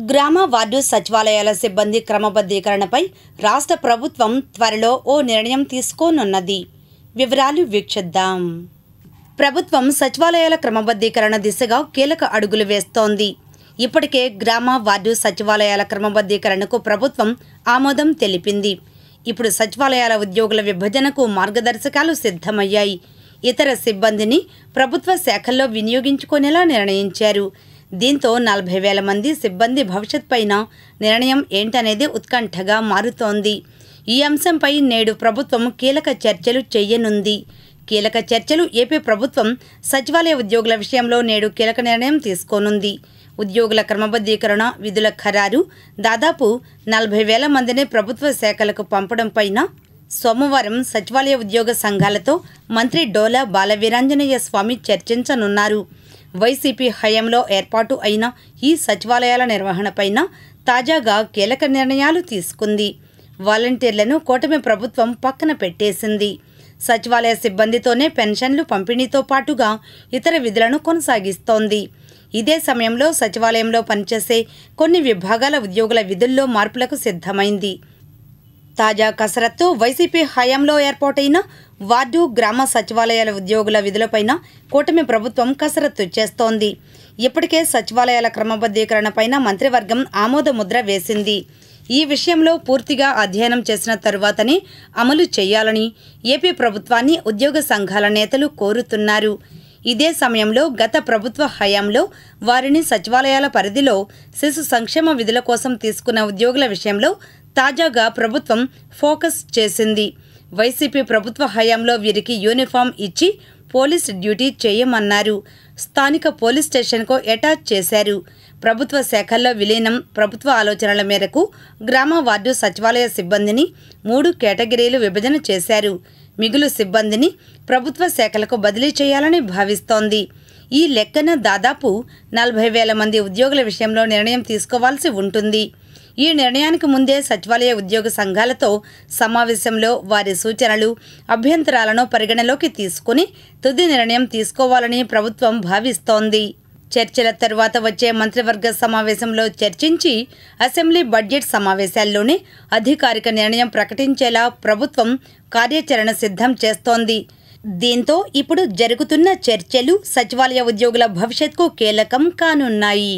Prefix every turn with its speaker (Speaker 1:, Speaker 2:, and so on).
Speaker 1: గ్రామ వార్డు సచివాలయాల సిబ్బంది క్రమబద్ధీకరణపై రాష్ట్ర ప్రభుత్వం త్వరలో ఓ నిర్ణయం తీసుకోనున్నది. వివరాలు వీక్షిద్దాం. ప్రభుత్వం సచివాలయాల క్రమబద్ధీకరణ దిశగా కీలక అడుగులు వేస్తోంది. ఇప్పటికే గ్రామ వార్డు సచివాలయాల క్రమబద్ధీకరణకు ప్రభుత్వం ఆమోదం తెలిపింది. ఇప్పుడు సచివాలయాల ఉద్యోగుల విభజనకు మార్గదర్శకాలు సిద్ధమయ్యాయి. ఇతర సిబ్బందిని ప్రభుత్వ శాఖల్లో వినియోగించుకునేలా నిర్ణయించారు. దీంతో 40,000 మంది సిబ్బంది భవిష్యత్ పైన నిర్ణయం ఏంటనేది ఉత్కంఠగా మారుతోంది. ఈ అంశంపై నేడు ప్రభుత్వం కీలక చర్చలు చేయనుంది. కీలక చర్చలు ఏపీ ప్రభుత్వం సచివాలయ ఉద్యోగుల విషయంలో నేడు కీలక నిర్ణయం తీసుకోనుంది. ఉద్యోగుల క్రమబద్ధీకరణ విధుల ఖరారు దాదాపు 40,000 మందిని ప్రభుత్వ శాఖలకు పంపడం పైన సోమవారం సచివాలయ ఉద్యోగ సంఘాలతో మంత్రి డోలా బాలవీరాంజనేయ స్వామి చర్చించనున్నారు. వైసీపీ హయాంలో ఏర్పాటు అయిన ఈ సచివాలయాల నిర్వహణపైన తాజాగా కీలక నిర్ణయాలు తీసుకుంది. వాలంటీర్లను కూటమి ప్రభుత్వం పక్కన పెట్టేసింది. సచివాలయ సిబ్బందితోనే పెన్షన్లు పంపిణీతో పాటుగా ఇతర విధులను కొనసాగిస్తోంది. ఇదే సమయంలో సచివాలయంలో పనిచేసే కొన్ని విభాగాల ఉద్యోగుల విధుల్లో మార్పులకు సిద్ధమైంది. తాజా కసరత్తు వైసీపీ హయాంలో ఏర్పాటైన వార్డు గ్రామ సచివాలయాల ఉద్యోగుల విధులపైన కూటమి ప్రభుత్వం కసరత్తు చేస్తోంది. ఇప్పటికే సచివాలయాల క్రమబద్ధీకరణపైన మంత్రివర్గం ఆమోద ముద్ర వేసింది. ఈ విషయంలో పూర్తిగా అధ్యయనం చేసిన తరువాతనే అమలు చేయాలని ఏపీ ప్రభుత్వాన్ని ఉద్యోగ సంఘాల నేతలు కోరుతున్నారు. ఇదే సమయంలో గత ప్రభుత్వ హయాంలో వారిని సచివాలయాల పరిధిలో శిశు సంక్షేమ విధుల కోసం తీసుకున్న ఉద్యోగుల విషయంలో తాజాగా ప్రభుత్వం ఫోకస్ చేసింది. వైసీపీ ప్రభుత్వ హయాంలో వీరికి యూనిఫామ్ ఇచ్చి పోలీస్ డ్యూటీ చేయమన్నారు. స్థానిక పోలీస్ స్టేషన్కు అటాచ్ చేశారు. ప్రభుత్వ శాఖల్లో విలీనం ప్రభుత్వ ఆలోచనల మేరకు గ్రామ వార్డు సచివాలయ సిబ్బందిని 3 కేటగిరీలు విభజన చేశారు. మిగులు సిబ్బందిని ప్రభుత్వ శాఖలకు బదిలీ చేయాలని భావిస్తోంది. ఈ లెక్కన దాదాపు 40,000 మంది ఉద్యోగుల విషయంలో నిర్ణయం తీసుకోవాల్సి ఉంటుంది. ఈ నిర్ణయానికి ముందే సచివాలయ ఉద్యోగ సంఘాలతో సమావేశంలో వారి సూచనలు, అభ్యంతరాలను పరిగణలోకి తీసుకుని తుది నిర్ణయం తీసుకోవాలని ప్రభుత్వం భావిస్తోంది. చర్చల తరువాత వచ్చే మంత్రివర్గ సమావేశంలో చర్చించి అసెంబ్లీ బడ్జెట్ సమావేశాల్లోనే అధికారిక నిర్ణయం ప్రకటించేలా ప్రభుత్వం కార్యాచరణ సిద్ధం చేస్తోంది. దీంతో ఇప్పుడు జరుగుతున్న చర్చలు సచివాలయ ఉద్యోగుల భవిష్యత్కు కీలకం కానున్నాయి.